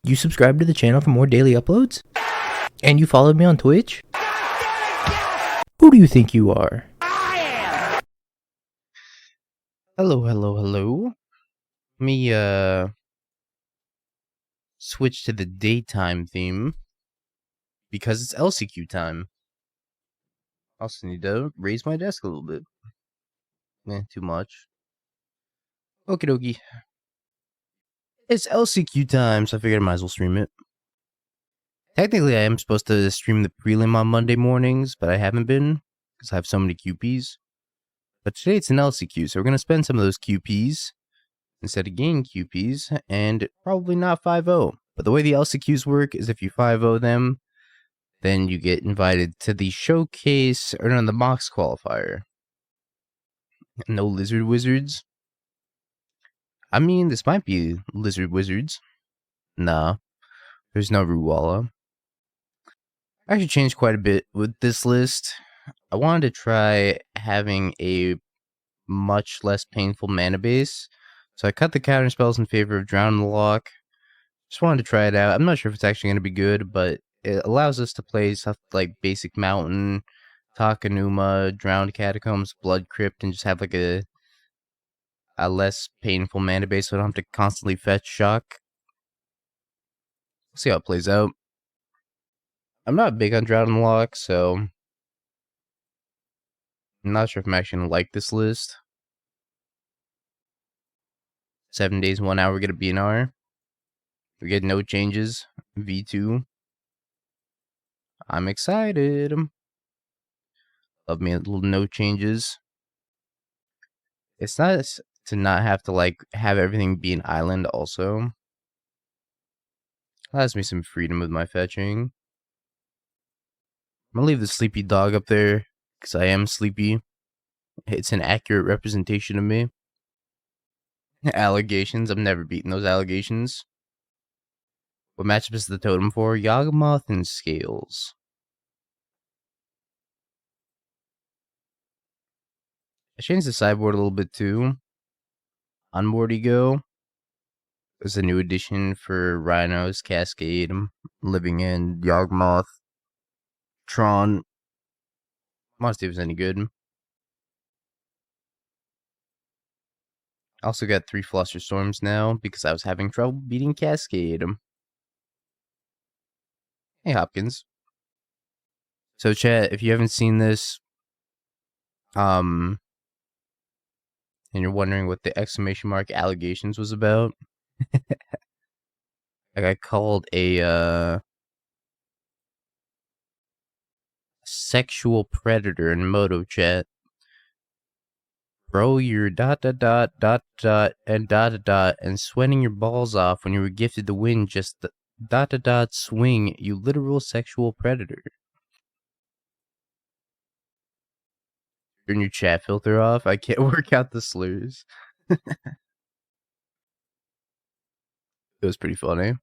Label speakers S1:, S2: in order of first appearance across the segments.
S1: You subscribe to the channel for more daily uploads? And you followed me on Twitch? Who do you think you are? Hello. Let me, switch to the daytime theme. Because it's LCQ time. I also need to raise my desk a little bit. Too much. Okie dokie. It's LCQ time, so I figured I might as well stream it. Technically, I am supposed to stream the prelim on Monday mornings, but I haven't been, because I have so many QPs. But today it's an LCQ, so we're going to spend some of those QPs instead of gain QPs, and probably not 5-0. But the way the LCQs work is if you 5-0 them, then you get invited to the showcase, or no, the Mox qualifier. No Lizard Wizards. I mean, this might be Lizard Wizards. Nah, there's no Ruwala. I actually changed quite a bit with this list. I wanted to try having a much less painful mana base, so I cut the counter spells in favor of Drown the Loch. Just wanted to try it out. I'm not sure if it's actually going to be good, but it allows us to play stuff like Basic Mountain, Takenuma, Drowned Catacombs, Blood Crypt, and just have like a less painful mana base so I don't have to constantly fetch shock. We'll see how it plays out. I'm not big on Drowned the Loch, so I'm not sure if I'm actually going to like this list. 7 days, 1 hour, get a BNR. We get no changes. V2. I'm excited. Love me a little no changes. It's nice to not have to like have everything be an island also. Allows me some freedom with my fetching. I'm gonna leave the sleepy dog up there because I am sleepy. It's an accurate representation of me. Allegations. I'm never beating those allegations. What matchup is the totem for? Yawgmoth and Scales. I changed the sideboard a little bit too. Unmoored Ego is a new addition for Rhinos, Cascade, Living End, Yawgmoth, Tron. I want to see if it's any good. I also got 3 Flusterstorms now because I was having trouble beating Cascade. Hey, Hopkins. So, chat, if you haven't seen this, and you're wondering what the exclamation mark allegations was about, I got called a sexual predator in Moto chat. Bro, you're ... and sweating your balls off when you were gifted the win just the ... swing, you literal sexual predator. Turn your chat filter off. I can't work out the slurs. It was pretty funny.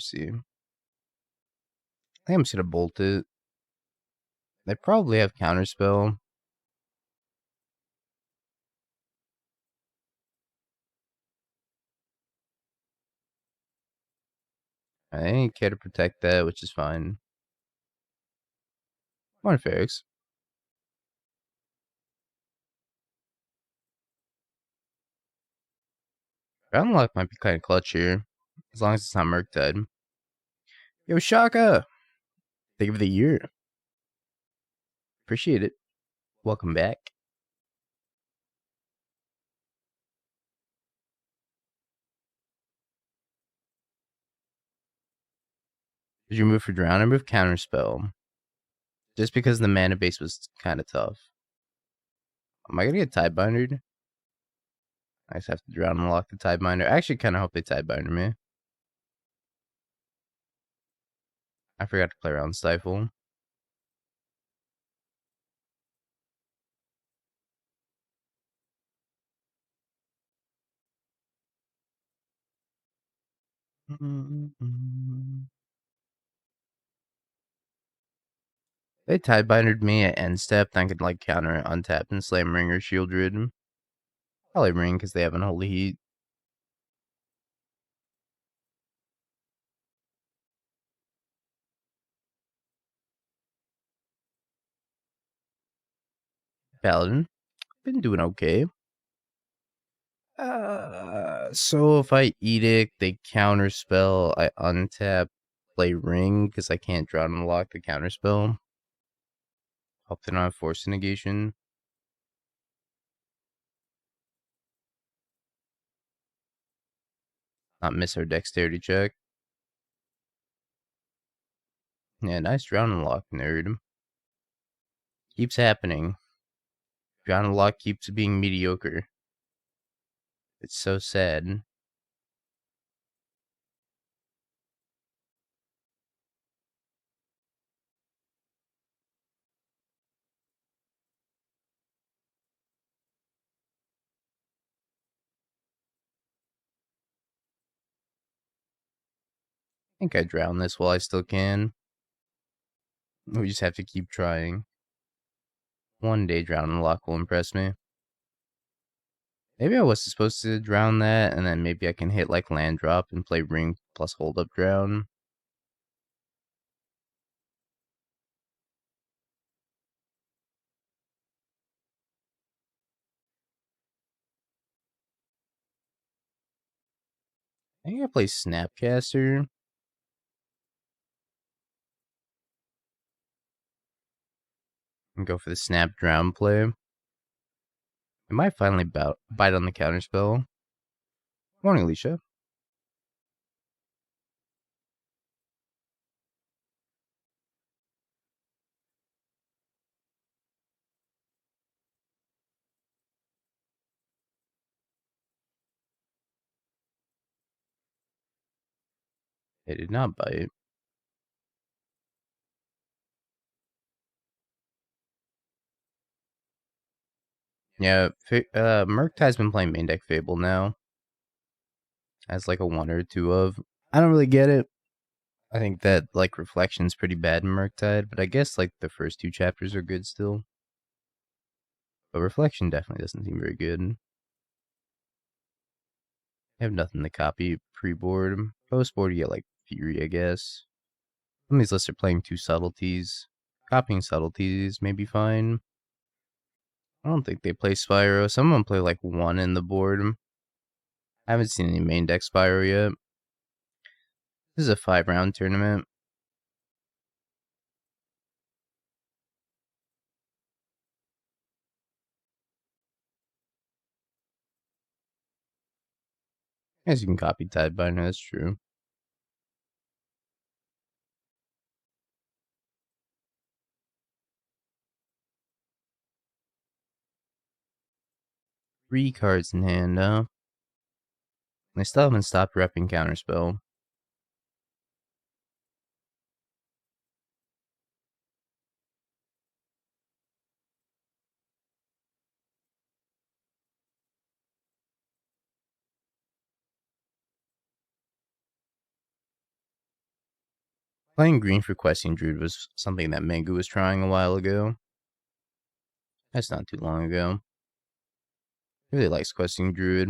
S1: see. I think I'm just gonna bolt it. They probably have counterspell. I ain't care to protect that, which is fine. Come on, Ferrix. Unlock might be kind of clutch here, as long as it's not Murktide. Yo, Shaka! Think of the year. Appreciate it. Welcome back. Did you move for Drown or move Counterspell? Just because the mana base was kind of tough. Am I gonna get Tidebindered? I just have to Drown and lock the Tidebinder. I actually kind of hope they Tidebinder me. I forgot to play around Stifle. They Tidebindered me at end step, then I could like counter it, untap, and slam Ring or Sheoldred. Probably Ring because they have an Holy Heat. Paladin. Been doing okay. So if I Edict, they counterspell, I untap, play Ring because I can't Drown and lock the counterspell. Hope they don't have Force Negation. Not miss our Dexterity check. Yeah, nice Drown and lock, nerd. Keeps happening. Drown and lock keeps being mediocre. It's so sad. I think I drown this while I still can. We just have to keep trying. One day Drown and lock will impress me. Maybe I was supposed to drown that, and then maybe I can hit like land drop and play Ring plus hold up drown. I think I play Snapcaster. And go for the Snap Drown play. I might finally bite on the counterspell. Morning, Alicia. They did not bite. Yeah, Murktie's been playing main deck Fable now. As like a 1 or 2 of. I don't really get it. I think that like Reflection's pretty bad in Murktide, but I guess like the first 2 chapters are good still. But Reflection definitely doesn't seem very good. I have nothing to copy pre-board. Post-board, you get like Fury, I guess. Some of these lists are playing 2 subtleties. Copying subtleties may be fine. I don't think they play Spyro. Some of them play like 1 in the board. I haven't seen any main deck Spyro yet. This is a 5-round tournament. I guess you can copy Tidebinder, that's true. Three cards in hand, huh? They still haven't stopped repping Counterspell. Playing green for Questing Druid was something that Mangu was trying a while ago. That's not too long ago. He really likes Questing Druid.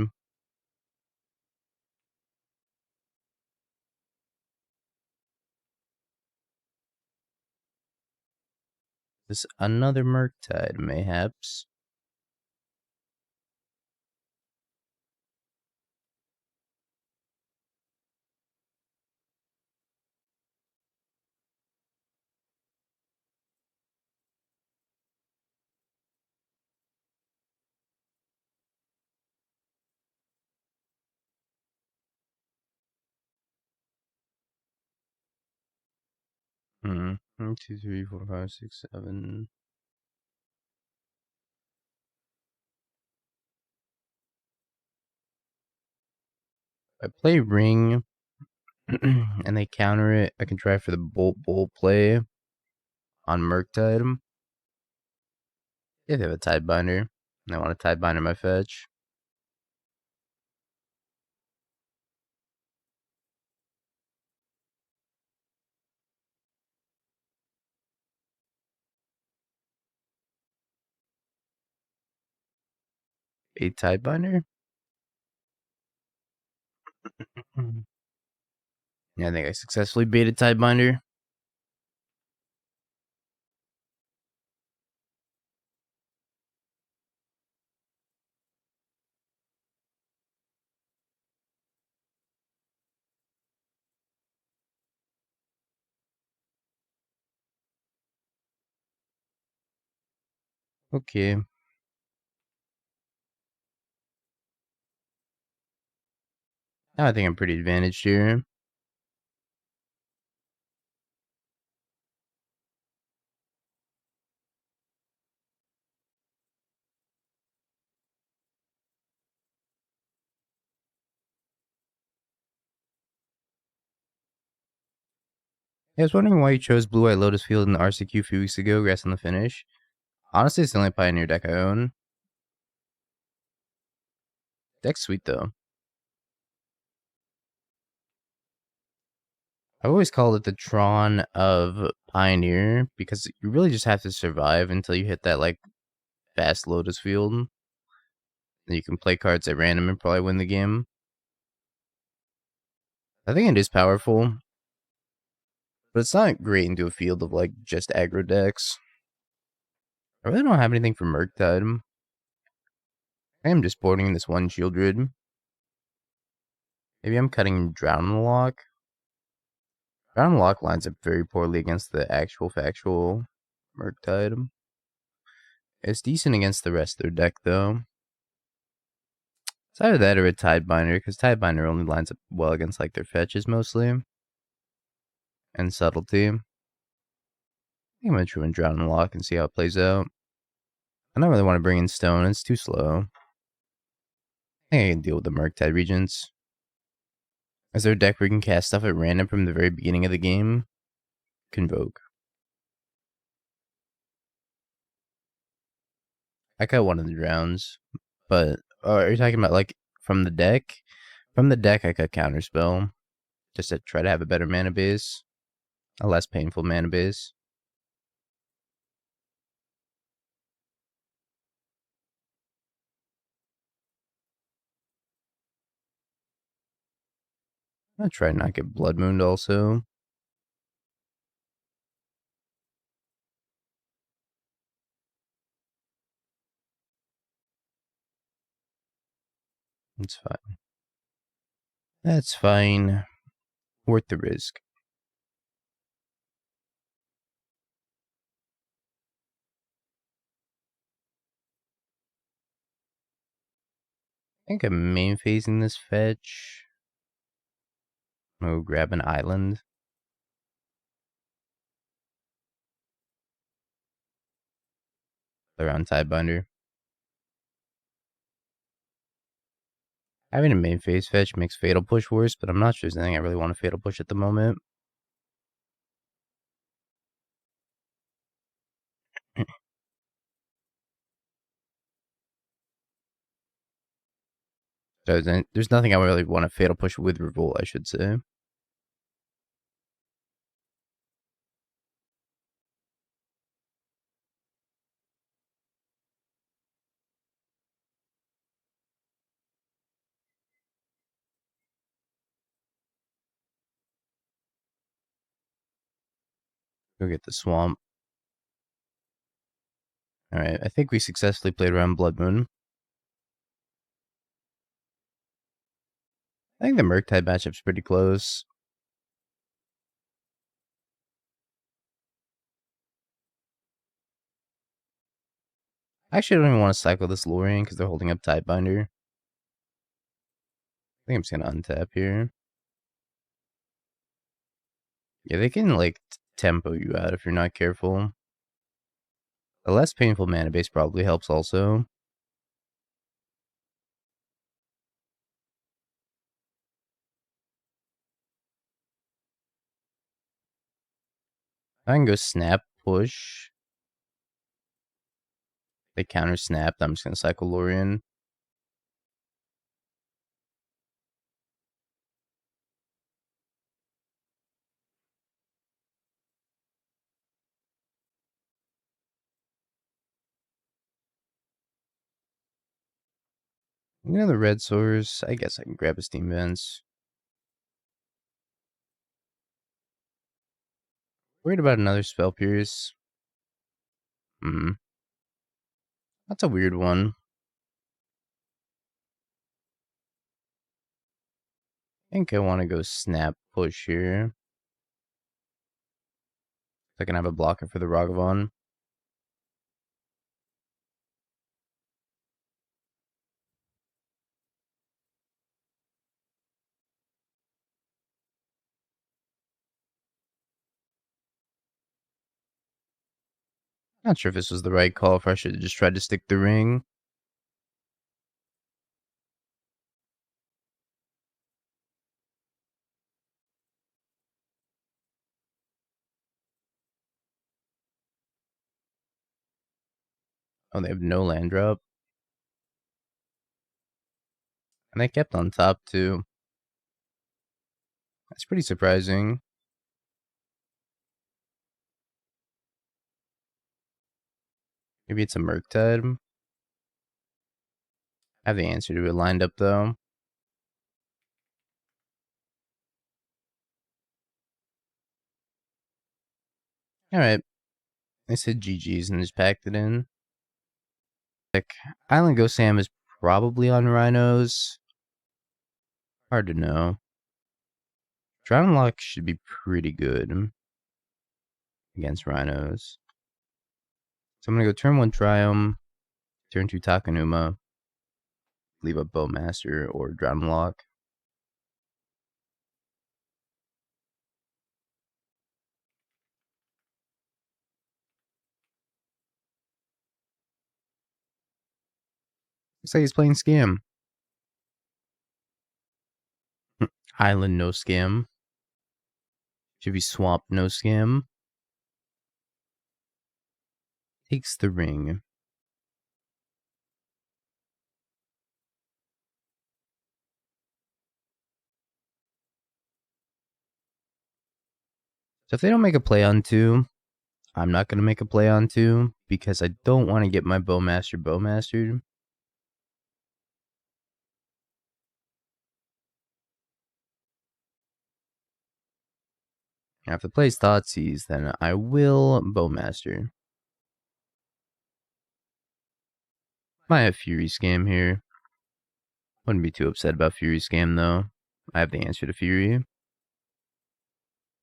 S1: This another Murktide, mayhaps. Hmm. 1, 2, 3, 4, 5, 6, 7. I play Ring and they counter it. I can try for the Bolt play on Murktide. If they have a Tidebinder, and I want to Tidebinder my fetch. A Tidebinder? Yeah, I think I successfully baited Tidebinder. Okay. I think I'm pretty advantaged here. I was wondering why you chose Blue White Lotus Field in the RCQ a few weeks ago, Grass on the finish. Honestly, it's the only Pioneer deck I own. Deck's sweet though. I've always called it the Tron of Pioneer because you really just have to survive until you hit that like fast Lotus Field. Then you can play cards at random and probably win the game. I think it is powerful, but it's not great into a field of like just aggro decks. I really don't have anything for Murktide. I am just boarding this one Sheoldred. Maybe I'm cutting Drowned Loch. Drowned Loch lines up very poorly against the actual factual Murktide. It's decent against the rest of their deck though. It's either that or a Tidebinder, because Tidebinder only lines up well against like their fetches mostly. And Subtlety. I think I'm going to try and Drowned Loch and see how it plays out. I don't really want to bring in Stone, it's too slow. I think I can deal with the Murktide Regents. Is there a deck where you can cast stuff at random from the very beginning of the game? Convoke. I got one of the drowns, but are you talking about like from the deck? From the deck, I got Counterspell just to try to have a better mana base, a less painful mana base. I'll try not get Blood Mooned also. It's fine. That's fine. Worth the risk. I think I'm main phasing this fetch. Oh, grab an island. Around Tidebinder. Having a main phase fetch makes Fatal Push worse, but I'm not sure there's anything I really want to Fatal Push at the moment. So there's nothing I really want to Fatal Push with Revolt, I should say. Go get the swamp. Alright, I think we successfully played around Blood Moon. I think the Murktide matchup's pretty close. I actually don't even want to cycle this Lrien because they're holding up Tidebinder. I think I'm just going to untap here. Yeah, they can, like, tempo you out if you're not careful. The less painful mana base probably helps also. I can go snap, push. They counter snap, I'm just going to cycle Lrien. The red source. I guess I can grab a Steam Vents. Worried about another Spell Pierce. That's a weird one. I think I want to go Snap Push here. I can have a blocker for the Ragavan. Not sure if this was the right call, if I should have just tried to stick the ring. Oh, they have no land drop. And they kept on top, too. That's pretty surprising. Maybe it's a Murktide. I have the answer to it lined up, though. Alright. I said GG's and just packed it in. Like, Island Ghost Sam is probably on Rhinos. Hard to know. Drowned Loch should be pretty good against Rhinos. So I'm going to go turn 1 Triumph, turn 2 Takenuma, leave a Bowmaster or Drowned Loch. Looks like he's playing Scam. Island, no Scam. Should be Swamp, no Scam. Takes the ring. So if they don't make a play on 2, I'm not going to make a play on 2 because I don't want to get my Bowmastered. If the play's Thoughtseize, then I will Bowmaster. Might have Fury Scam here. Wouldn't be too upset about Fury Scam, though. I have the answer to Fury.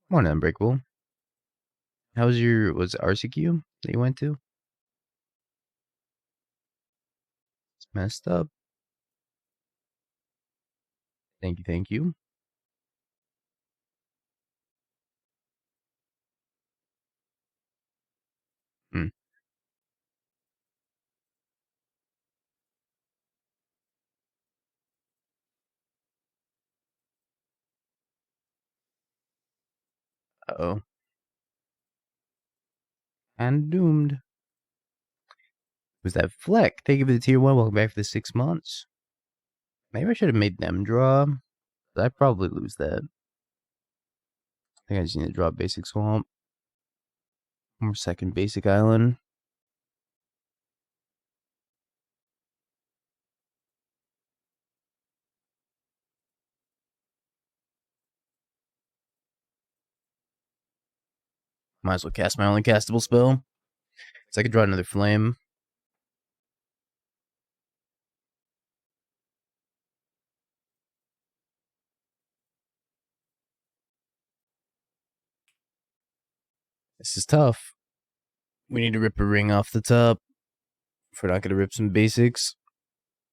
S1: One Unbreakable. How was was it RCQ that you went to? It's messed up. Thank you, thank you. Uh-oh. And doomed. Was that Fleck? Thank you for the tier 1. Welcome back for the 6 months. Maybe I should have made them draw. I'd probably lose that. I think I just need to draw basic swamp. One more second basic island. Might as well cast my only castable spell. So I could draw another flame. This is tough. We need to rip a ring off the top. If we're not going to rip some basics.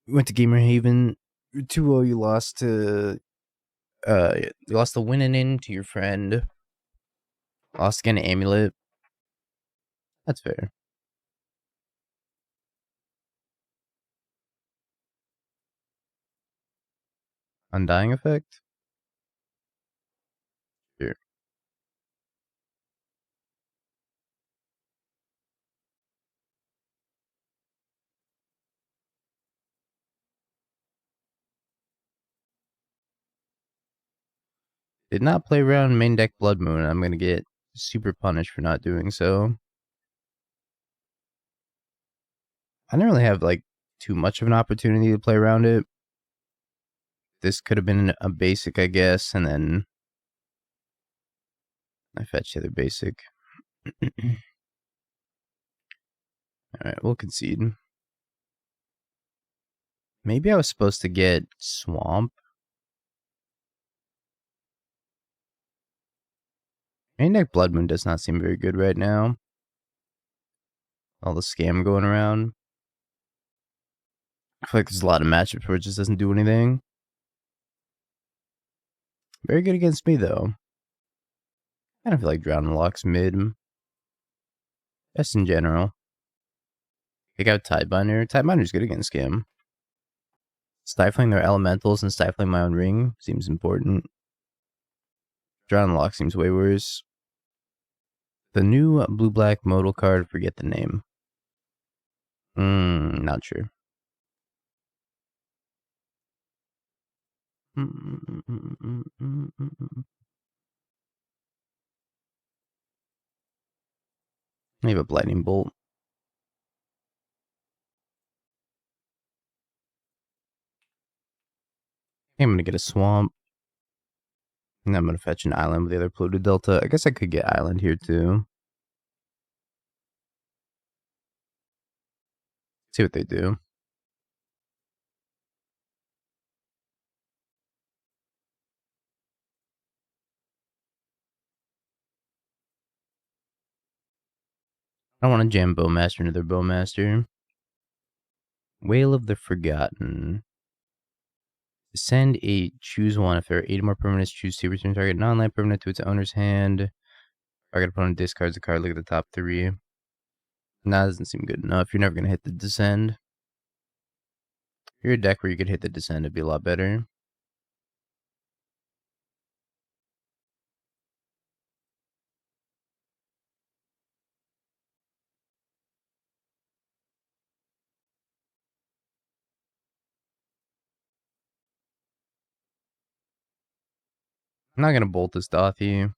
S1: We went to Gamer Haven. 2-0, you lost to... you lost the winning in to your friend. Lost again to Amulet. That's fair. Undying Effect? Sure. Did not play around main deck Blood Moon. I'm going to get super punished for not doing so. I didn't really have, like, too much of an opportunity to play around it. this could have been a basic, I guess, and then I fetched the other basic. Alright, we'll concede. Maybe I was supposed to get Swamp. Main deck Blood Moon does not seem very good right now. All the scam going around. I feel like there's a lot of matchups where it just doesn't do anything. Very good against me, though. I kind of feel like Drowned Loch's mid. Best in general. Pick out Tidebinder. Tidebinder's good against scam. Stifling their elementals and stifling my own ring seems important. Drowned Loch seems way worse. The new blue-black modal card, forget the name. Not sure. Maybe a Lightning Bolt. I'm going to get a Swamp. And I'm going to fetch an Island with the other Polluted Delta. I guess I could get Island here too. See what they do. I don't want to jam Bowmaster into their Bowmaster. Whale of the Forgotten. Send a choose one. If there are 8 more permanents, choose 2. Return target non-land permanent to its owner's hand. Target opponent discards a card. Look at the top 3. Nah, that doesn't seem good enough. You're never going to hit the Descend. If you're a deck where you could hit the Descend, it'd be a lot better. I'm not going to bolt this Dothy.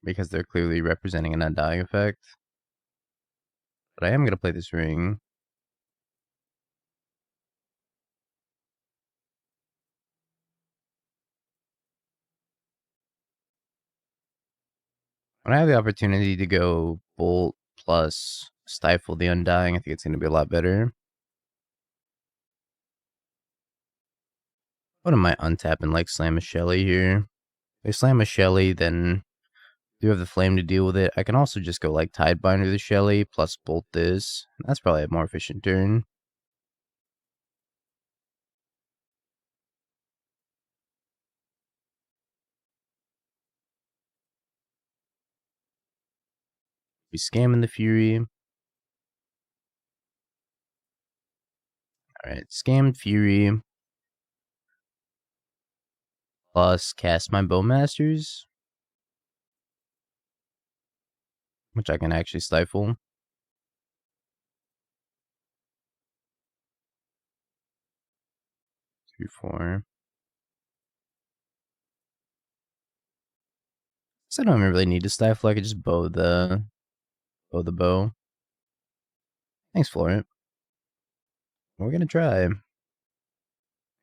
S1: Because they're clearly representing an undying effect. But I am going to play this ring. When I have the opportunity to go bolt plus stifle the undying, I think it's going to be a lot better. What am I untapping? Like slam a Shelly here. If I slam a Shelly, then you have the flame to deal with it. I can also just go like Tidebinder the Shelly plus bolt this. That's probably a more efficient turn. Be scamming the Fury. Alright, scammed Fury. Plus cast my Bowmasters. Which I can actually stifle. 3, 4. So I don't even really need to stifle. I could just bow the bow. Thanks, Florent. We're gonna try.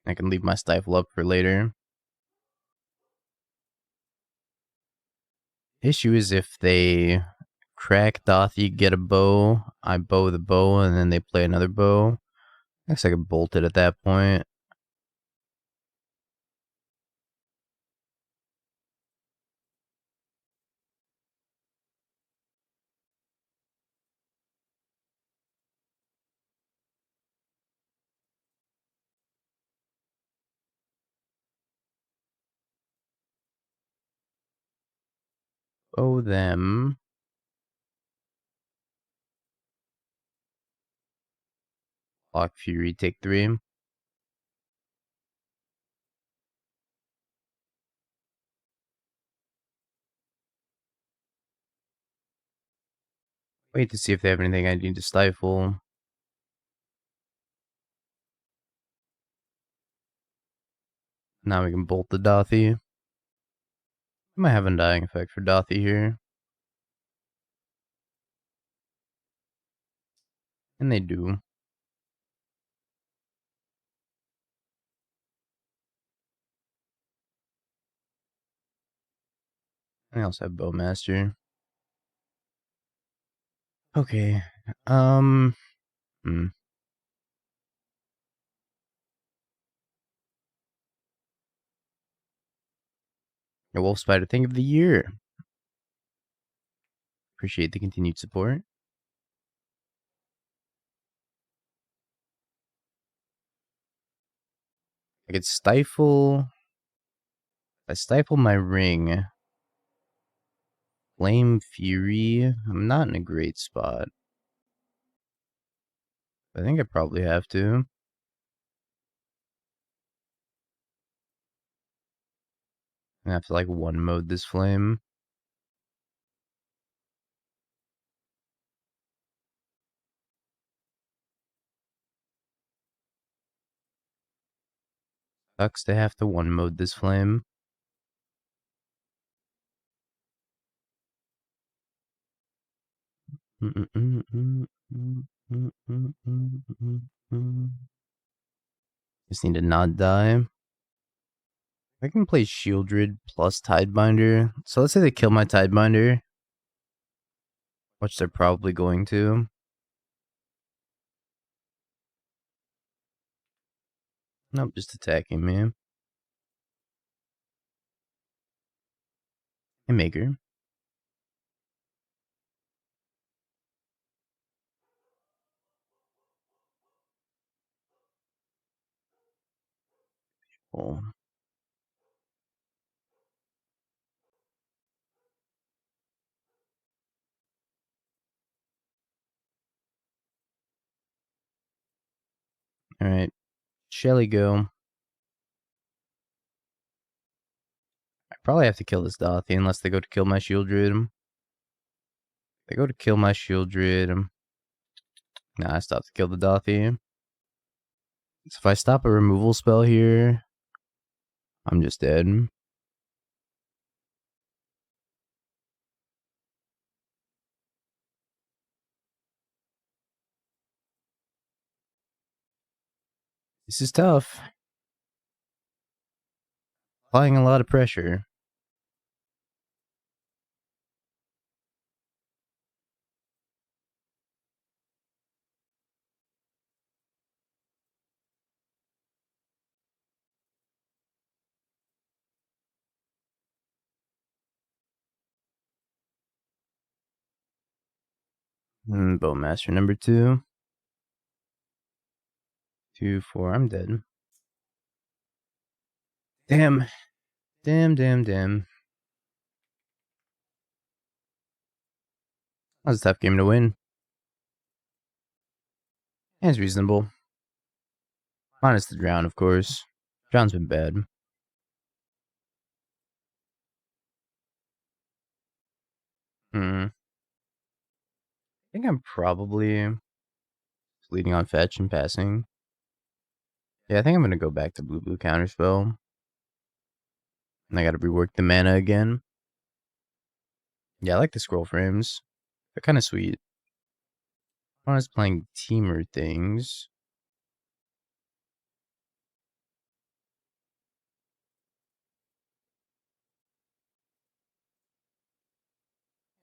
S1: I can leave my stifle up for later. Issue is if they crack Dothy, get a bow, I bow the bow, and then they play another bow. I guess I could bolt it at that point. Bow them. Lock Fury, take 3. Wait to see if they have anything I need to stifle. Now we can bolt the Dothy. I might have Undying effect for Dothy here. And they do. I also have Bowmaster. Okay. Hmm. Your Wolf Spider Thing of the Year. Appreciate the continued support. I could stifle. I stifle my ring. Flame Fury. I'm not in a great spot. I think I probably have to. I have to like one mode this flame. Sucks to have to one mode this flame. Just need to not die. I can play Sheoldred plus Tidebinder. So let's say they kill my Tidebinder, which they're probably going to. Nope, just attacking me. Hey, Maker. Oh. Alright. Shelly go. I probably have to kill this Dothy unless they go to kill my Sheoldred. They go to kill my Sheoldred. Nah, I stopped to kill the Dothy. So if I stop a removal spell here, I'm just dead. This is tough. Applying a lot of pressure. Bowmaster number 2. 2, 4. I'm dead. Damn. Damn. That was a tough game to win. And it's reasonable. Minus the drown, of course. Drown's been bad. I think I'm probably leading on fetch and passing. Yeah, I think I'm going to go back to blue counterspell. And I got to rework the mana again. Yeah, I like the scroll frames. They're kind of sweet. When I was playing teamer things.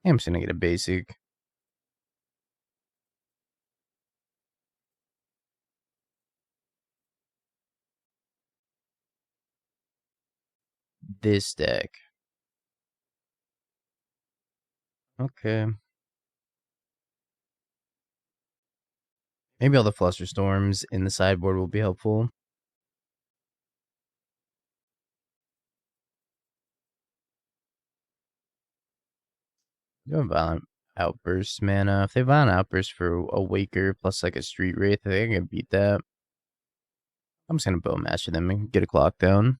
S1: I'm just going to get a basic. This deck. Okay. Maybe all the Flusterstorms in the sideboard will be helpful. You have Violent Outburst mana. If they have Violent Outburst for a Waker plus like a Street Wraith, I think I can beat that. I'm just going to Bowmaster them and get a clock down.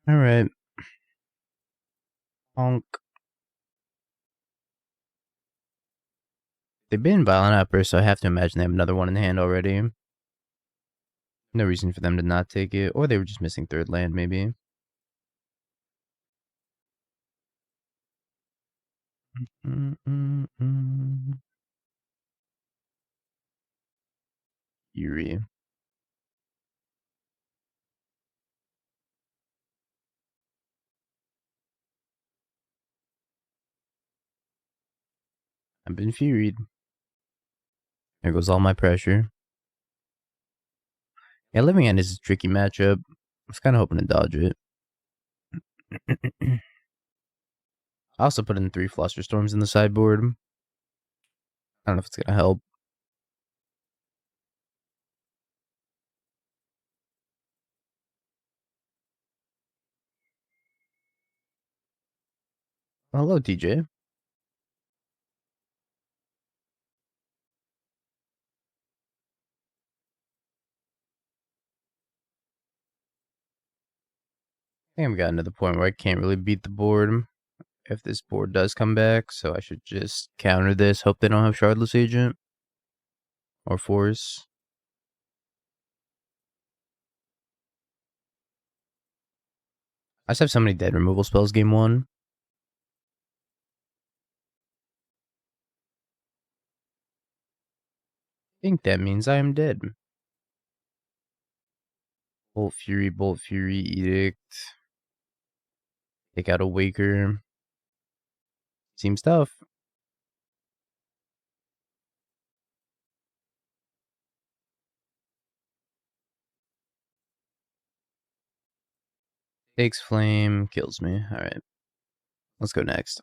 S1: Alright. Honk. They've been Violent Outburst, so I have to imagine they have another one in hand already. No reason for them to not take it. Or they were just missing third land, maybe. Fury. I've been furied. There goes all my pressure. Yeah, Living End is a tricky matchup. I was kind of hoping to dodge it. I also put in 3 Flusterstorms in the sideboard. I don't know if it's going to help. Hello, TJ. I think I've gotten to the point where I can't really beat the board if this board does come back, so I should just counter this, hope they don't have Shardless Agent or Force. I just have so many dead removal spells game 1. I think that means I am dead. Bolt Fury, Edict. Take out a Waker. Seems tough. Takes Flame, kills me. Alright. Let's go next.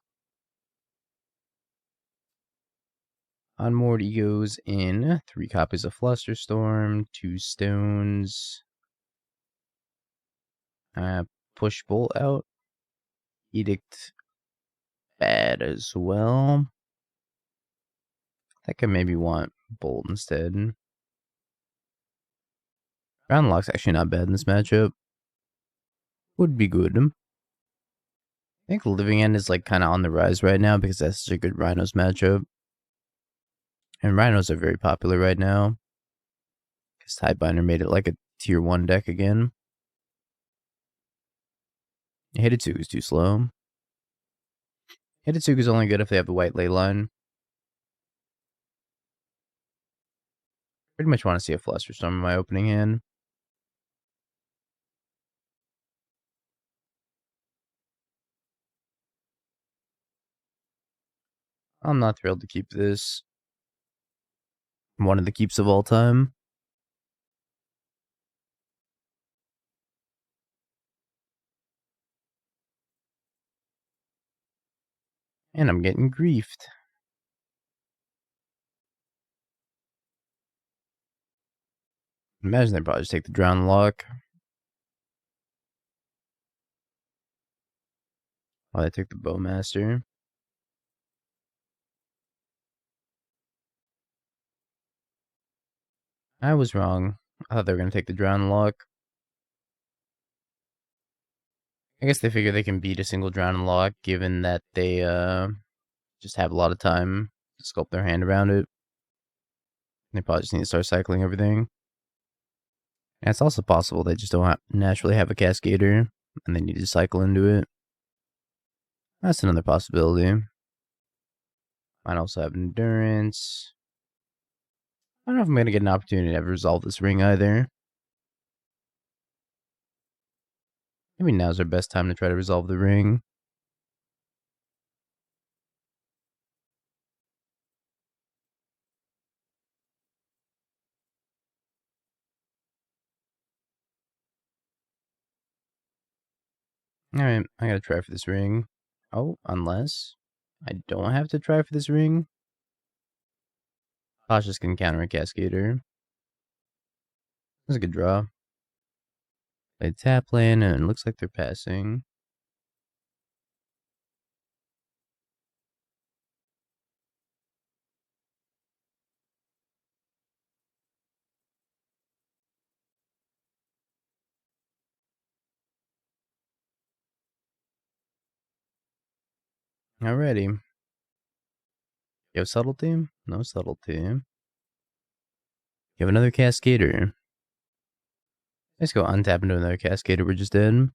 S1: Unmoored Egos in. 3 copies of Flusterstorm, 2 stones. Push Bolt out. Edict bad as well. I could maybe want Bolt instead. Ground Lock's actually not bad in this matchup. Would be good. I think Living End is like kind of on the rise right now because that's such a good Rhinos matchup. And Rhinos are very popular right now. Because Tidebinder made it like a tier 1 deck again. Hidetsugu is too slow. Hidetsugu is only good if they have the white ley line. Pretty much want to see a Flusterstorm in my opening hand. I'm not thrilled to keep this. One of the keeps of all time. And I'm getting griefed. Imagine they probably just take the Drowned Loch. Oh, they took the Bowmaster. I was wrong. I thought they were going to take the Drowned Loch. I guess they figure they can beat a single Drowned Loch given that they just have a lot of time to sculpt their hand around it. They probably just need to start cycling everything. And it's also possible they just don't naturally have a Cascader and they need to cycle into it. That's another possibility. Might also have Endurance. I don't know if I'm going to get an opportunity to ever resolve this ring either. Maybe now's our best time to try to resolve the ring. Alright, I gotta try for this ring. Oh, unless I don't have to try for this ring. Cautious can counter a Cascader. That's a good draw. They tap land and it looks like they're passing. Alrighty. You have subtlety? No subtlety. You have another Cascader. Let's go untap into another Cascader we're just dead.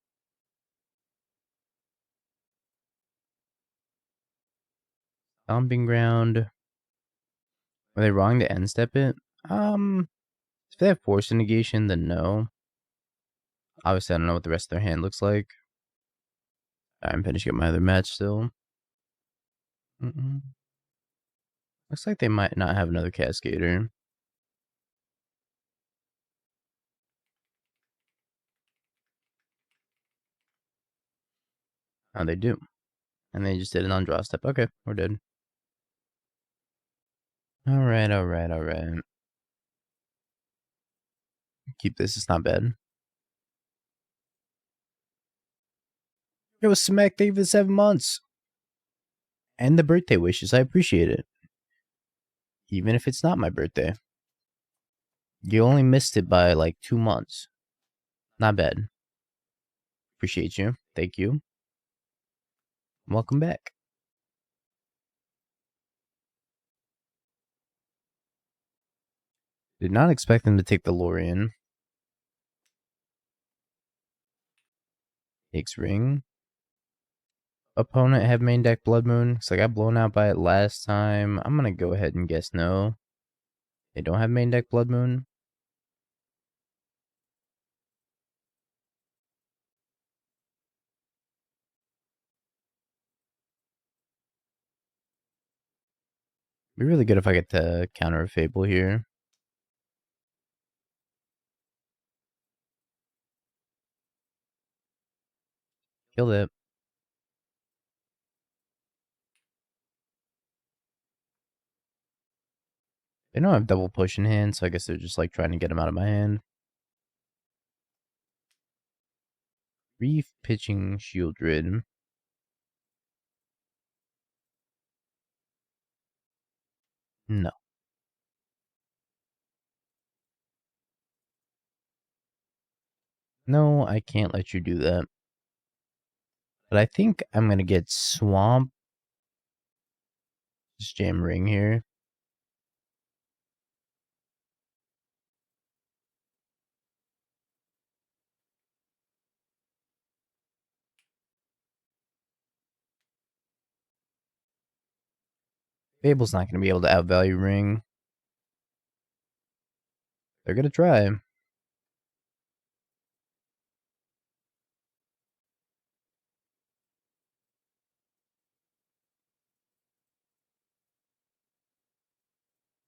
S1: Stomping Ground. Were they wrong to end step it? If they have Force Negation, then no. Obviously, I don't know what the rest of their hand looks like. I'm finishing up my other match still. Looks like they might not have another Cascader. Oh, they do. And they just did an on-draw step. Okay, we're dead. Alright. Keep this, it's not bad. Yo, Smack, thank you for the 7 months. And the birthday wishes, I appreciate it. Even if it's not my birthday. You only missed it by like 2 months. Not bad. Appreciate you. Thank you. Welcome back. Did not expect them to take the Lrien. Takes Ring. Opponent have main deck Blood Moon. Because I got blown out by it last time. I'm going to go ahead and guess no. They don't have main deck Blood Moon. Be really good if I get to counter a Fable here. Kill it. They don't have double push in hand, so I guess they're just like trying to get him out of my hand. Reef pitching Sheoldred. No. No, I can't let you do that. But I think I'm going to get Swamp. Just jam Ring here. Fable's not going to be able to outvalue Ring. They're going to try.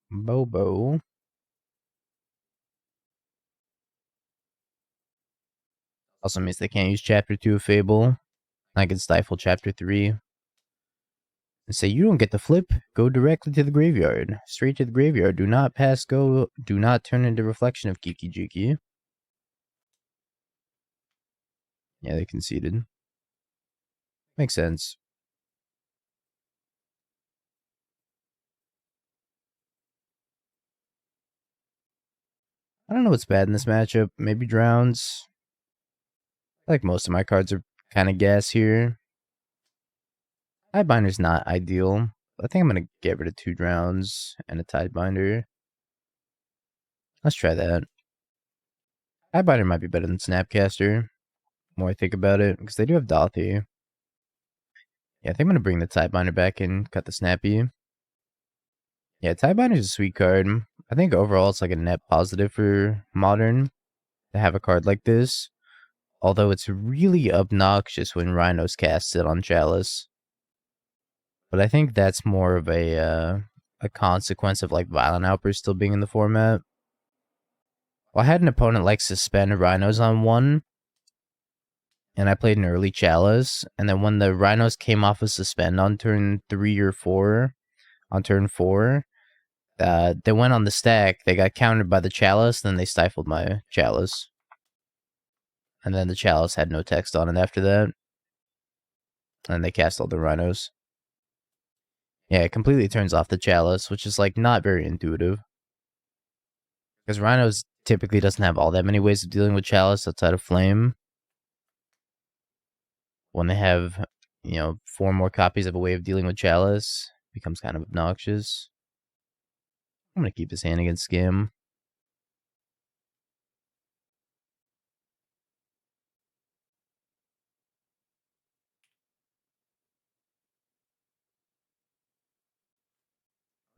S1: Bobo. Also means they can't use Chapter 2 of Fable. I can stifle Chapter 3. And say, you don't get the flip. Go directly to the graveyard. Straight to the graveyard. Do not pass go. Do not turn into Reflection of Kiki Jiki. Yeah, they conceded. Makes sense. I don't know what's bad in this matchup. Maybe Drowns. I like most of my cards are kind of gas here. Tidebinder's not ideal. I think I'm going to get rid of 2 Drowns and a Tidebinder. Let's try that. Tidebinder might be better than Snapcaster. The more I think about it, because they do have Dothy. Yeah, I think I'm going to bring the Tidebinder back and cut the Snappy. Yeah, Tidebinder's a sweet card. I think overall it's like a net positive for Modern to have a card like this. Although it's really obnoxious when Rhinos cast it on Chalice. But I think that's more of a consequence of like Violent Outburst still being in the format. Well, I had an opponent like suspend Rhinos on 1. And I played an early Chalice. And then when the Rhinos came off of suspend on turn 3 or 4, on turn 4, they went on the stack. They got countered by the Chalice. Then they stifled my Chalice. And then the Chalice had no text on it after that. And they cast all the Rhinos. Yeah, it completely turns off the Chalice, which is like not very intuitive. Because Rhinos typically doesn't have all that many ways of dealing with Chalice outside of Flame. When they have, 4 more copies of a way of dealing with Chalice, it becomes kind of obnoxious. I'm going to keep this hand against Scam.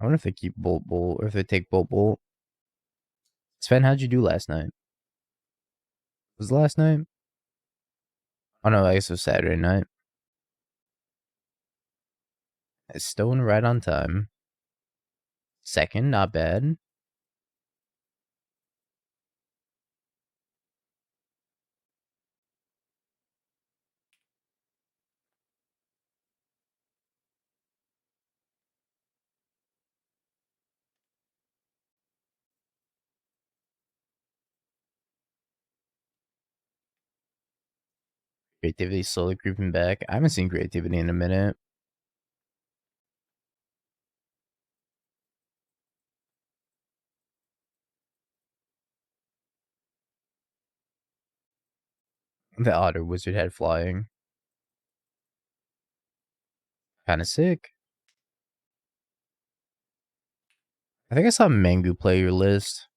S1: I wonder if they keep Bolt or if they take Bolt. Sven, how'd you do last night? Was it last night? Oh no, I guess it was Saturday night. Stone right on time. Second, not bad. Creativity slowly creeping back. I haven't seen creativity in a minute. The Otter Wizard had flying. Kind of sick. I think I saw Mangu play your list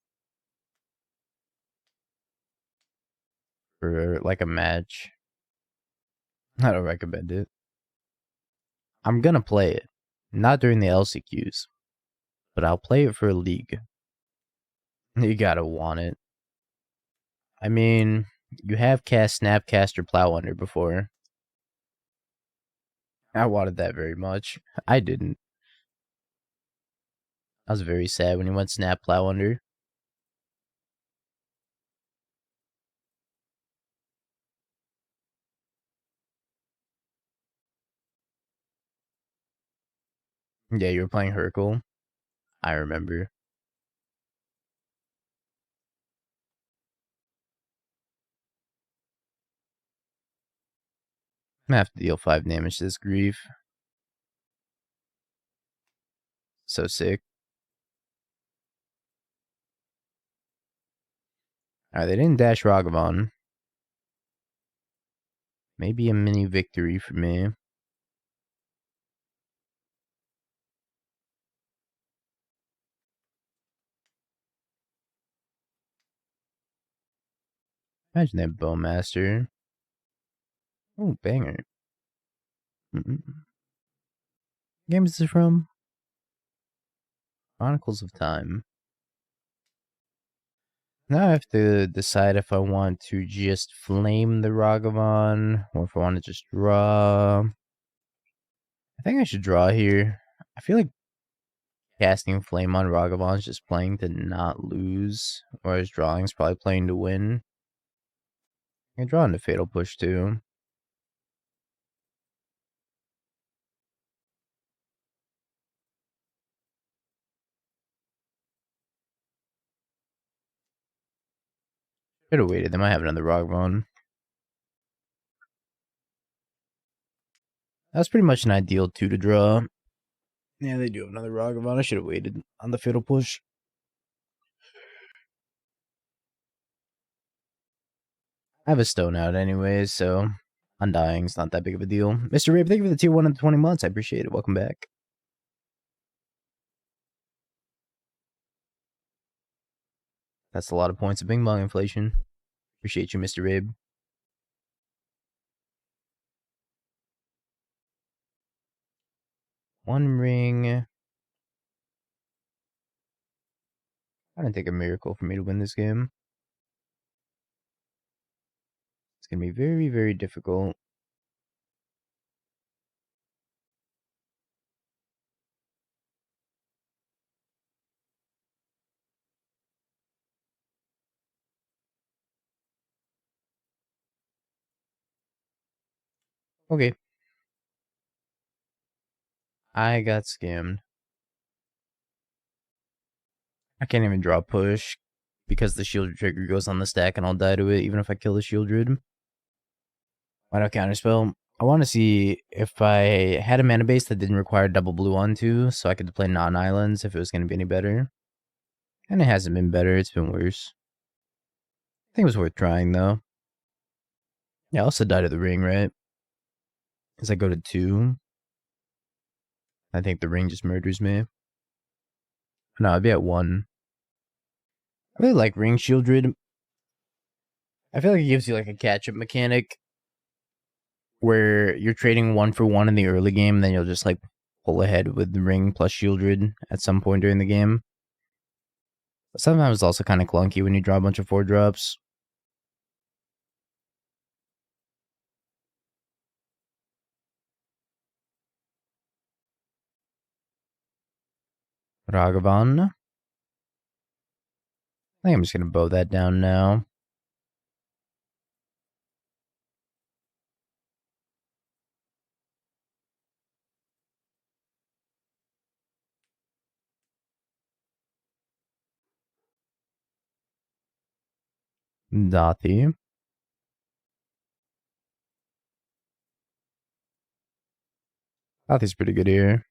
S1: for like a match. I don't recommend it. I'm gonna play it. Not during the LCQs. But I'll play it for a league. You gotta want it. I mean, you have cast Snapcaster Plowunder before. I wanted that very much. I didn't. I was very sad when he went Snap Plowunder. Yeah, you were playing Hercule. I remember. I'm gonna have to deal 5 damage to this Grief. So sick. Alright, they didn't dash Ragavan. Maybe a mini victory for me. Imagine that Bowmaster. Oh, banger. Game is this from? Chronicles of Time. Now I have to decide if I want to just flame the Ragavan or if I want to just draw. I think I should draw here. I feel like casting Flame on Ragavan is just playing to not lose, whereas drawing is probably playing to win. I can draw into Fatal Push too. Should have waited. They might have another Ragavan. That's pretty much an ideal 2 to draw. Yeah, they do have another Ragavan. I should have waited on the Fatal Push. I have a Stone out anyways, so Undying's not that big of a deal. Mr. Rape, thank you for the tier 1 and 20 months. I appreciate it. Welcome back. That's a lot of points of Bing Bong inflation. Appreciate you, Mr. Rabe. One ring. I don't take a miracle for me to win this game. It's going to be very, very difficult. Okay. I got scammed. I can't even draw push because the Sheoldred trigger goes on the stack and I'll die to it even if I kill the Sheoldred. Why not counterspell? I want to see if I had a mana base that didn't require double blue on 2, so I could play non-islands if it was going to be any better. And it hasn't been better, it's been worse. I think it was worth trying though. Yeah, I also die to the ring, right? As I go to 2. I think the ring just murders me. No, I'd be at 1. I really like Ring Sheoldred. I feel like it gives you like a catch-up mechanic where you're trading 1 for 1 in the early game, and then you'll just like pull ahead with the Ring plus Sheoldred at some point during the game. But sometimes it's also kind of clunky when you draw a bunch of 4-drops. Ragavan. I think I'm just going to bow that down now. Dathi. Dathi's pretty good here.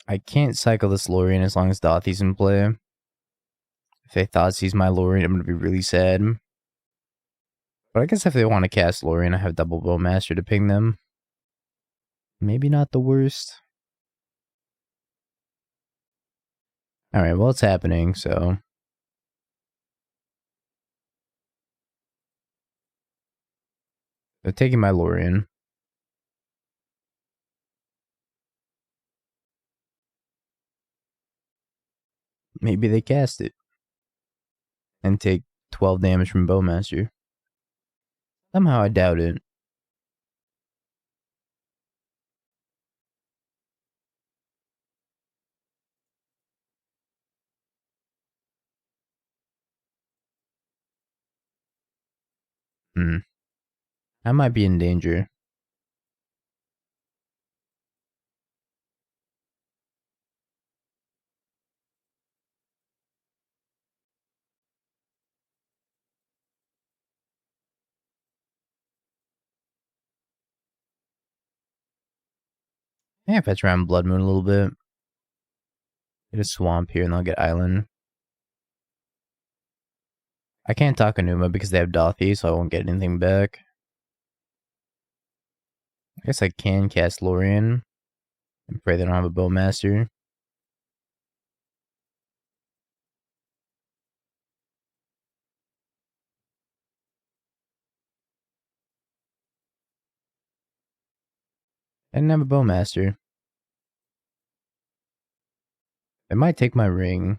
S1: I can't cycle this Lrien as long as Dathi's in play. If they Thoughtseize my Lrien, I'm going to be really sad. But I guess if they want to cast Lrien, I have double Bowmaster to ping them. Maybe not the worst. Alright, well, it's happening, so. They're taking my Lrien. Maybe they cast it. And take 12 damage from Bowmaster. Somehow I doubt it. I might be in danger. Yeah, fetch around Blood Moon a little bit. Get a swamp here and they'll get Island. I can't Takenuma because they have Dathi, so I won't get anything back. I guess I can cast Lrien and pray they don't have a Bowmaster. I didn't have a Bowmaster. They might take my ring.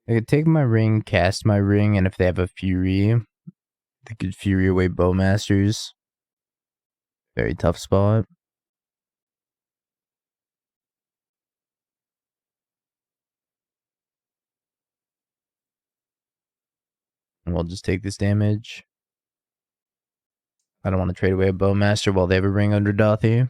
S1: They could take my ring, cast my ring, and if they have a Fury, they could Fury away Bowmasters. Very tough spot. And we'll just take this damage. I don't want to trade away a Bowmaster while they have a ring under Dathi.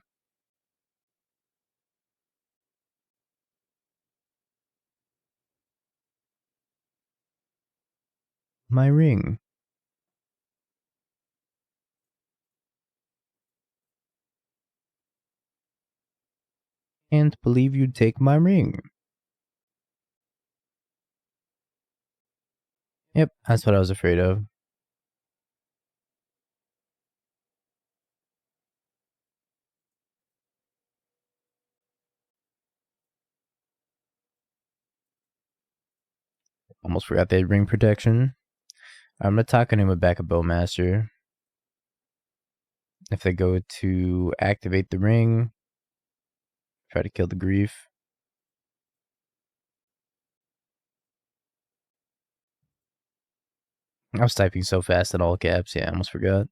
S1: My ring. Can't believe you'd take my ring. Yep, that's what I was afraid of. Almost forgot they had ring protection. I'm going to Takenuma back a Bowmaster. If they go to activate the ring, try to kill the grief. I was typing so fast in all caps, yeah, I almost forgot.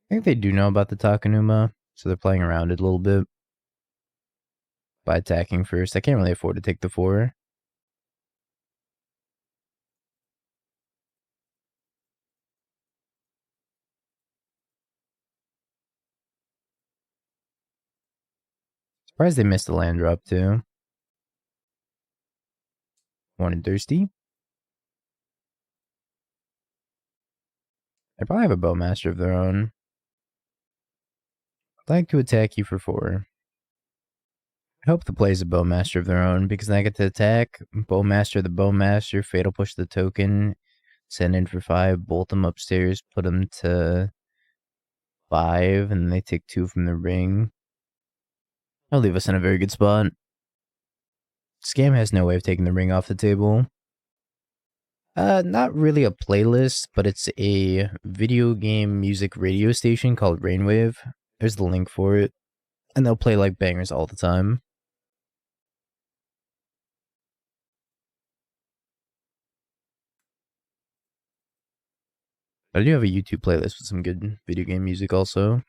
S1: I think they do know about the Takenuma, so they're playing around it a little bit by attacking first. I can't really afford to take the 4. Surprised they missed the land drop too. Wanted Thirsty. They probably have a Bowmaster of their own. I'd like to attack you for 4. I hope the play is a Bowmaster of their own, because then I get to attack, Bowmaster the Bowmaster, Fatal Push the token, send in for 5, bolt them upstairs, put them to 5, and they take 2 from the ring. That'll leave us in a very good spot. Scam has no way of taking the ring off the table. Not really a playlist, but it's a video game music radio station called Rainwave. There's the link for it. And they'll play like bangers all the time. I do have a YouTube playlist with some good video game music also.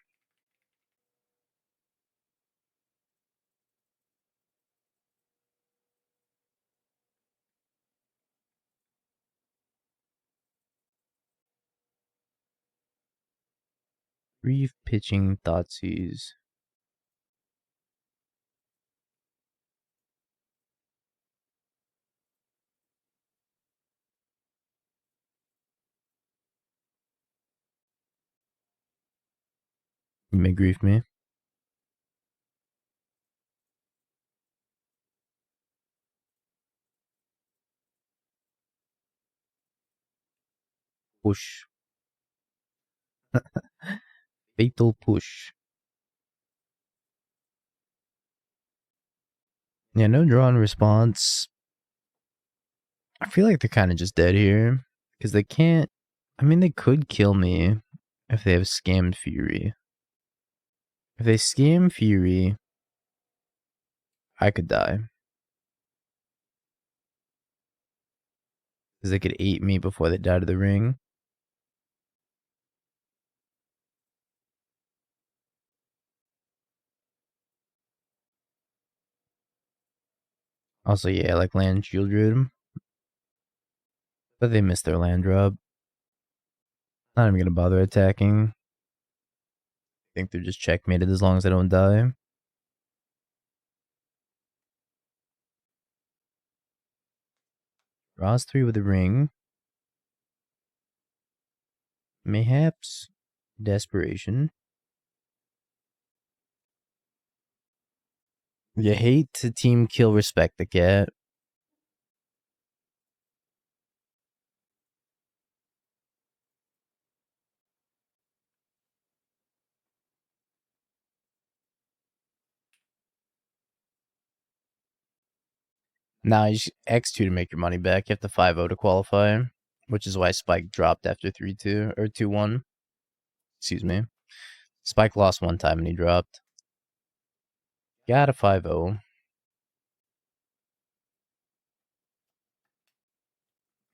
S1: Brief pitching Thoughtseize. You may grief me. Push. Fatal push. Yeah, no draw and response. I feel like they're kind of just dead here. Because they can't... I mean, they could kill me if they have Scammed Fury. If they Scam Fury, I could die. Because they could 8 me before they die to the ring. Also, yeah, like land Sheoldred. But they missed their land drop. Not even gonna bother attacking. I think they're just checkmated as long as I don't die. Draws 3 with a ring. Mayhaps Desperation. You hate to team kill Respect the Cat. Now you X2 to make your money back. You have to 5-0 to qualify, which is why Spike dropped after 3-2 or 2-1. Excuse me. Spike lost one time and he dropped. Got a 5-0.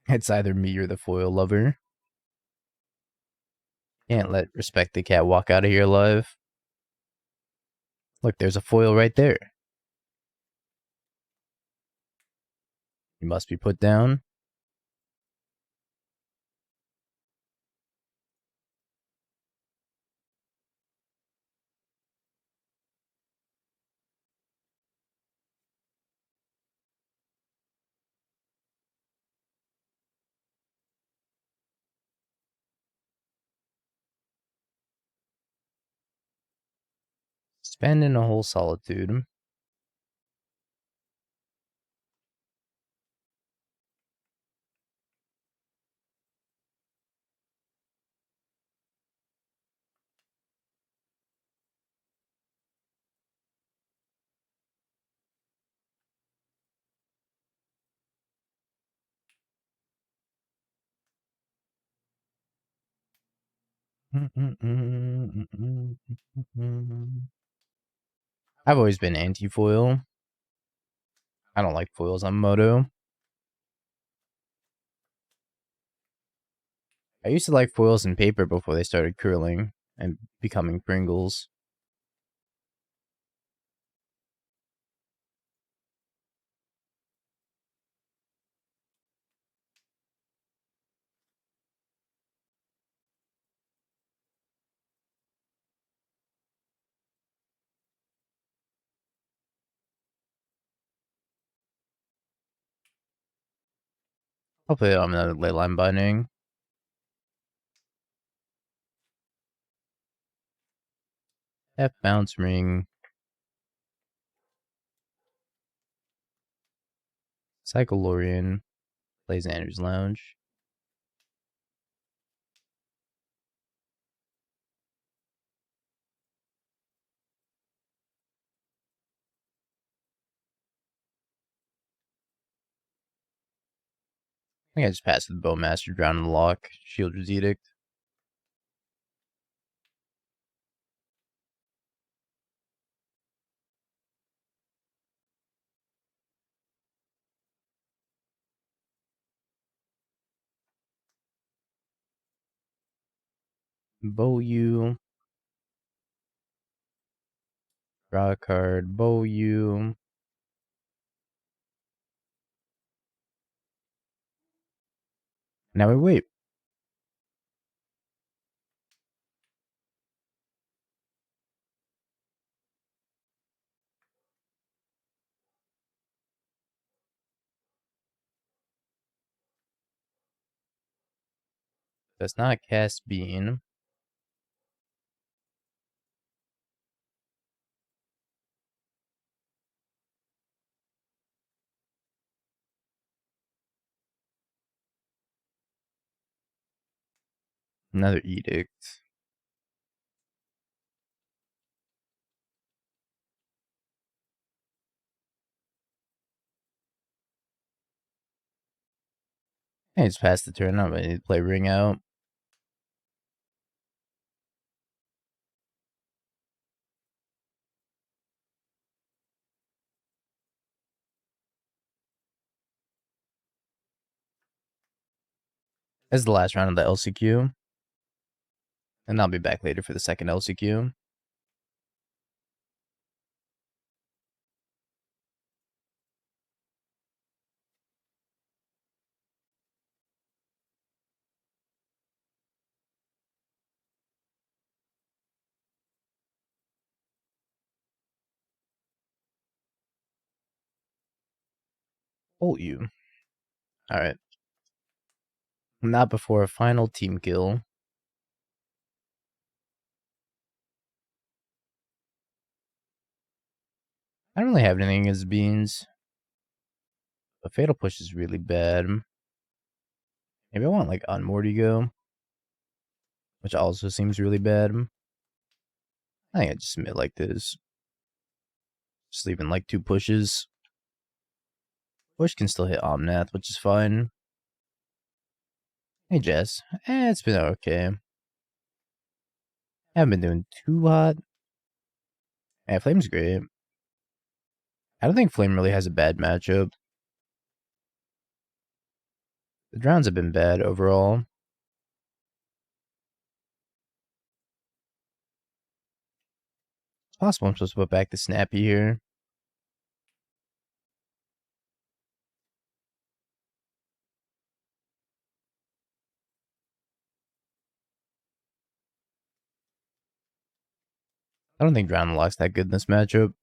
S1: It's either me or the foil lover. Can't let Respect the Cat walk out of here alive. Look, there's a foil right there. You must be put down. Spending a whole solitude. I've always been anti-foil. I don't like foils on Moto. I used to like foils in paper before they started curling and becoming Pringles. I'll play it on another Leyline Binding. F Bounce Ring. Cycle Lrien. Play Xander's Lounge. think I just passed with Bowmaster, Drowned Loch, Sheoldred's Edict. Bow you. Draw a card. Bow you. Now we wait. Does not cast Bean. Another Edict. I just passed the turn. I'm ready to play Ring Out. This is the last round of the LCQ. And I'll be back later for the second LCQ. Hold you. Alright. Not before a final team kill. I don't really have anything against Beans. But Fatal Push is really bad. Maybe I want like Unmoored Ego, which also seems really bad. I think I just submit like this. Just leaving like 2 pushes. Push can still hit Omnath, which is fine. Hey Jess. It's been okay. Haven't been doing too hot. Yeah, Flame's great. I don't think Flame really has a bad matchup. The Drowns have been bad overall. It's possible I'm supposed to put back the Snappy here. I don't think Drowned Lock's that good in this matchup.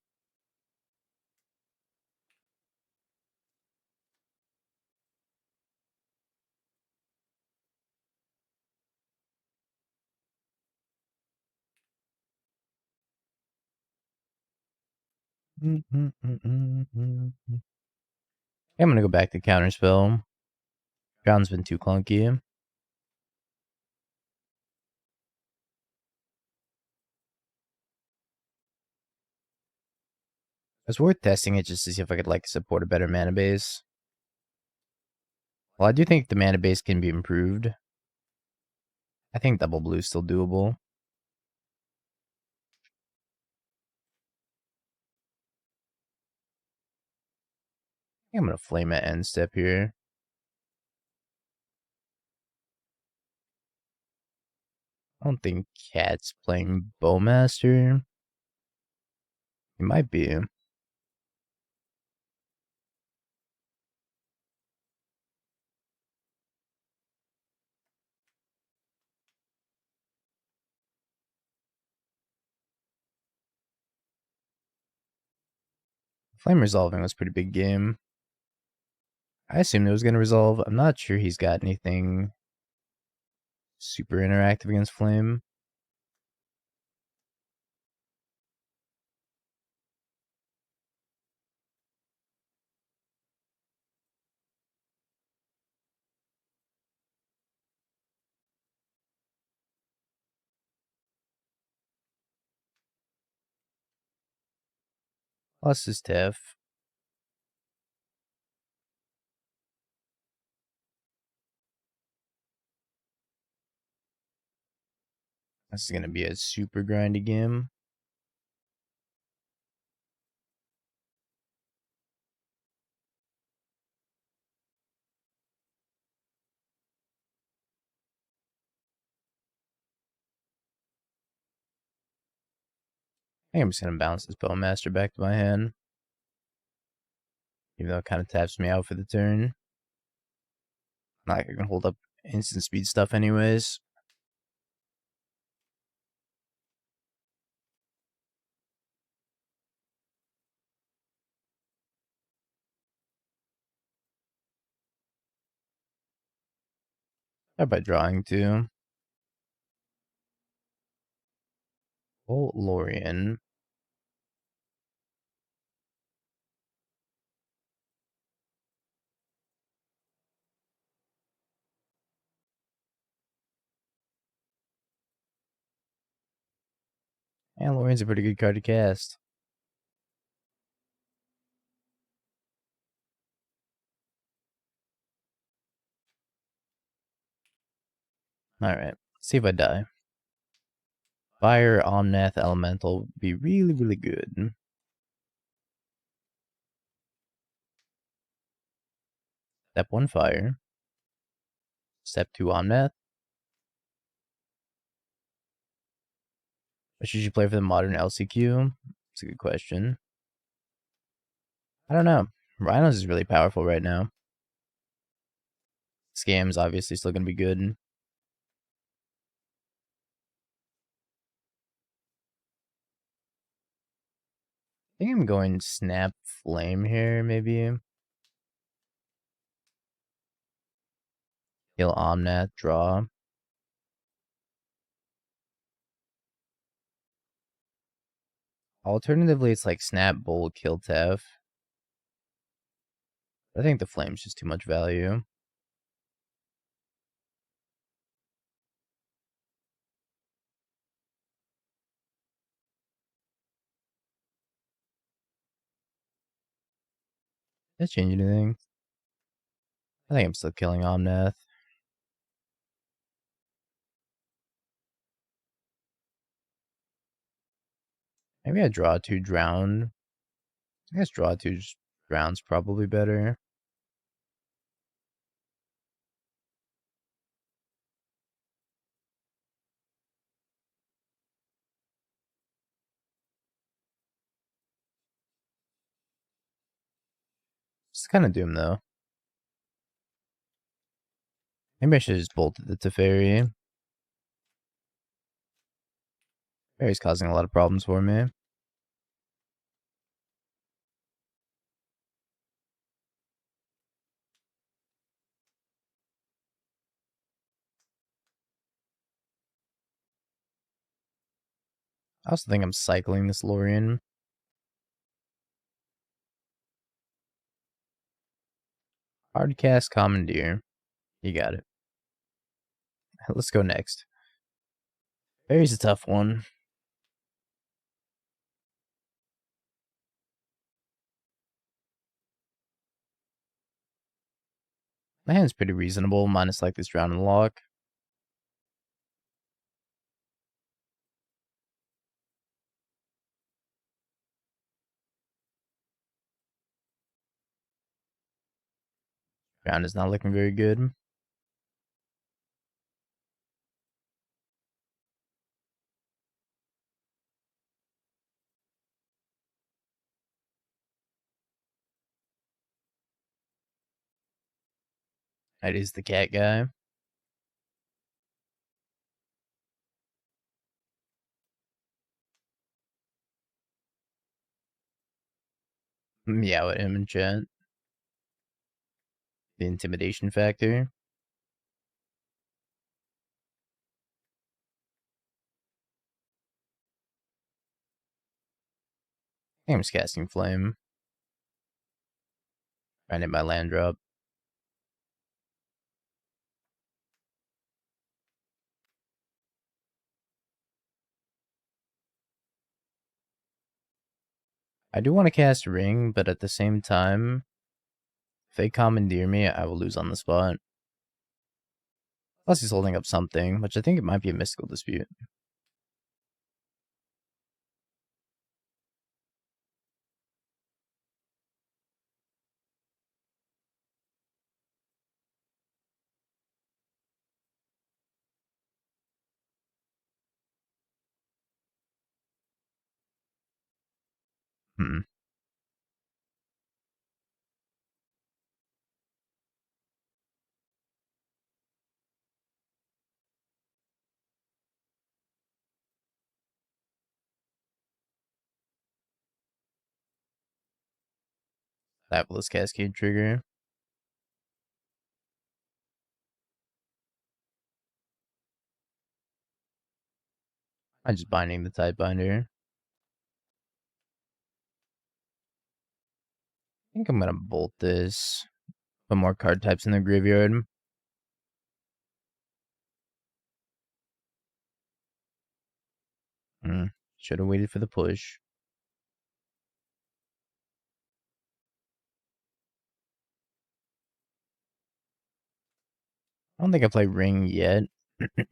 S1: I'm gonna go back to Counterspell. Drown's been too clunky. It's worth testing it just to see if I could like support a better mana base. Well, I do think the mana base can be improved. I think double blue is still doable. I think I'm gonna flame at end step here. I don't think Cat's playing Bowmaster. He might be. Flame resolving was a pretty big game. I assumed it was gonna resolve. I'm not sure he's got anything super interactive against Flame. Plus his Tiff. This is gonna be a super grindy game. I think I'm just gonna bounce this Bowmaster back to my hand. Even though it kind of taps me out for the turn. Not like I can hold up instant speed stuff anyways. Start by drawing too. Oh, Lrien. And Lrien's a pretty good card to cast. Alright, see if I die. Fire, Omnath, Elemental would be really, really good. Step 1, Fire. Step 2, Omnath. What should you play for the modern LCQ? It's a good question. I don't know. Rhinos is really powerful right now. Scam's obviously still going to be good. I think I'm going Snap Flame here, maybe. Kill Omnath, draw. Alternatively, it's like Snap, Bolt, Kill Tef. I think the Flame's just too much value. Does that change anything? I think I'm still killing Omnath. Maybe I draw 2 Drowned. I guess draw 2 Drowned's probably better. It's kind of doomed though. Maybe I should have just bolted the Teferi. Teferi's causing a lot of problems for me. I also think I'm cycling this Lrien. Hard cast Commandeer. You got it. Let's go next. Fairy's a tough one. My hand's pretty reasonable, minus like this Drowned Loch. Drowned is not looking very good. That is the cat guy. Meow at him in chat. The intimidation factor. I think I'm just casting Flame. Trying to hit my land drop. I do want to cast Ring, but at the same time, if they commandeer me, I will lose on the spot. Plus he's holding up something, which I think it might be a Mystical Dispute. Hmm. Fabulous Cascade trigger. I'm just binding the Tidebinder. I think I'm gonna bolt this. Put more card types in the graveyard. Should have waited for the push. I don't think I play Ring yet.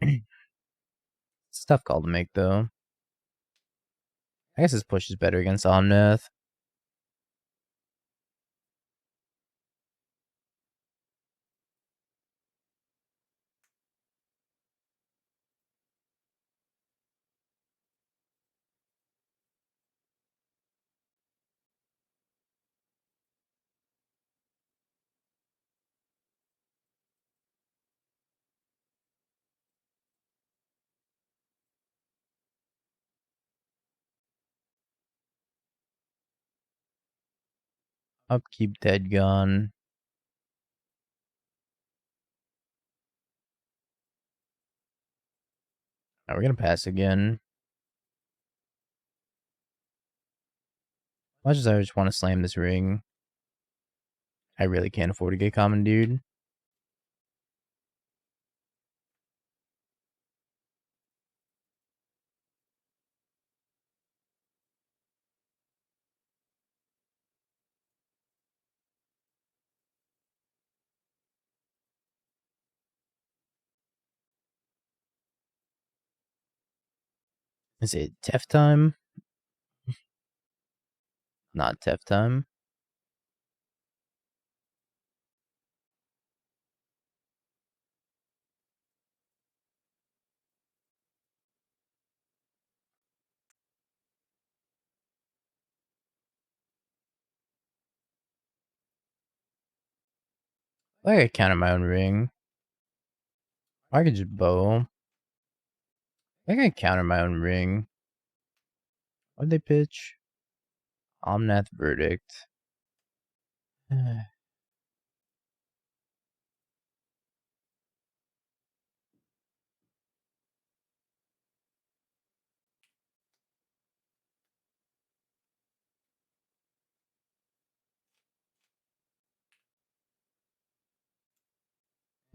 S1: It's a tough call to make, though. I guess this push is better against Omnath. Upkeep dead gone. Now we're gonna pass again. Much as I just want to slam this ring, I really can't afford to get commandeered. Is it Tef time? Not Tef time. I could counter my own ring. I could just bow. I could counter my own ring. What'd they pitch? Omnath Verdict.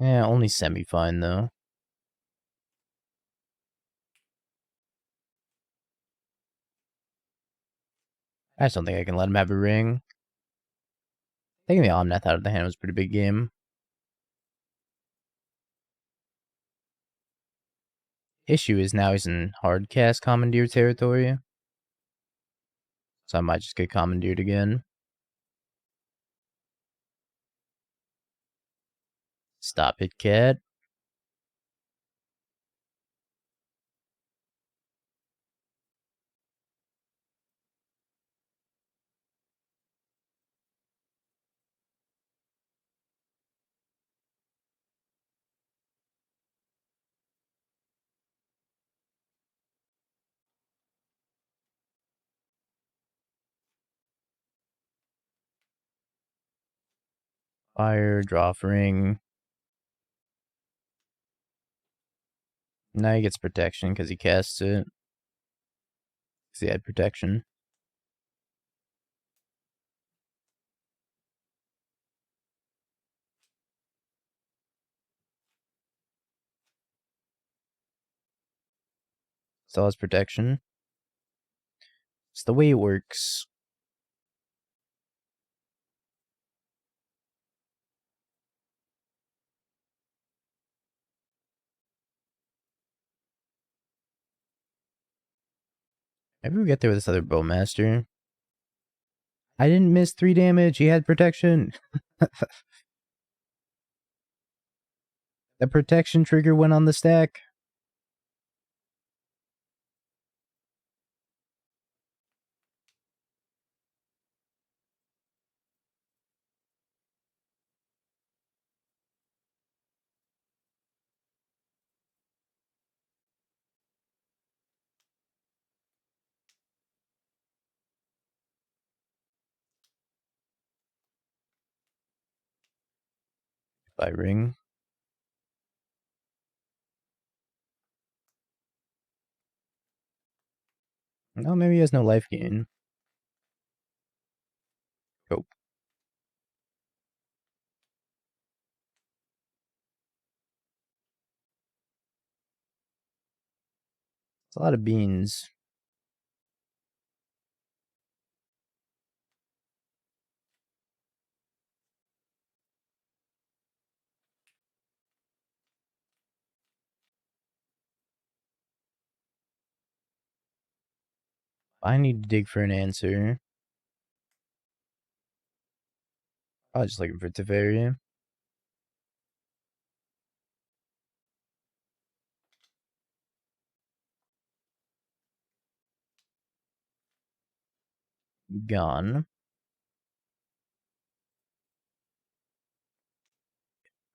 S1: Yeah, only semi-fine, though. I just don't think I can let him have a ring. Taking the Omnath out of the hand was a pretty big game. Issue is now he's in hard cast commandeer territory. So I might just get commandeered again. Stop it, cat. Fire, draw off ring. Now he gets protection because he casts it. Because he had protection. Still has protection. It's the way it works. Maybe we get there with this other Bowmaster. I didn't miss 3 damage. He had protection. The protection trigger went on the stack. By ring. No, maybe he has no life gain. Cope. It's a lot of beans. I need to dig for an answer. I was just looking for Teferi. Gone.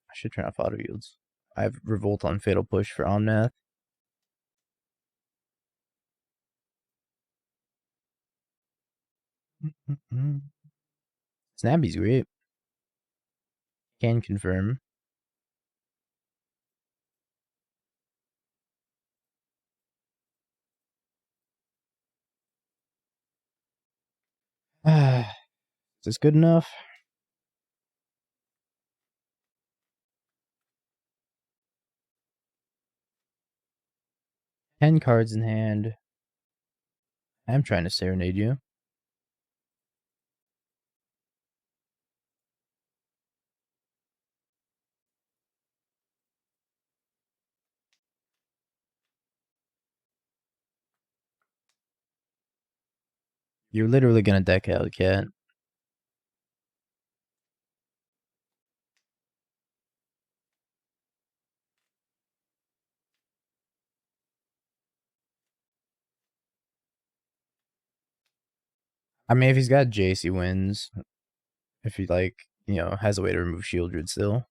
S1: I should turn off auto yields. I have Revolt on Fatal Push for Omnath. Snappy's great. Can confirm. Is this good enough? 10 cards in hand. I'm trying to serenade you. You're literally gonna deck out, cat. I mean, if he's got Jace, he wins. If he, like, you know, has a way to remove Sheoldred still.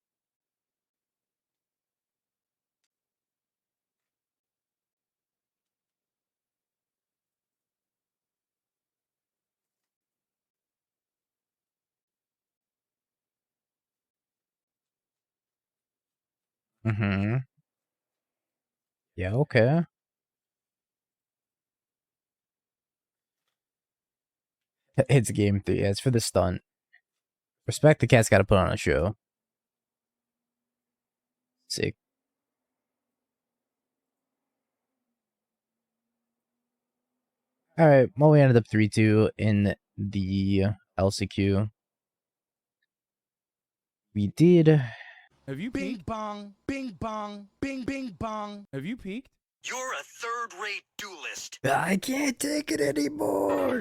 S1: Mm-hmm. Yeah, okay. It's game 3. Yeah, it's for the stunt. Respect the cat's gotta put on a show. Sick. Alright, well, we ended up 3-2 in the LCQ. We did.
S2: Have you peaked? Bing bong, bing bong, bing bing bong. Have you peaked?
S3: You're a third-rate duelist.
S1: I can't take it anymore.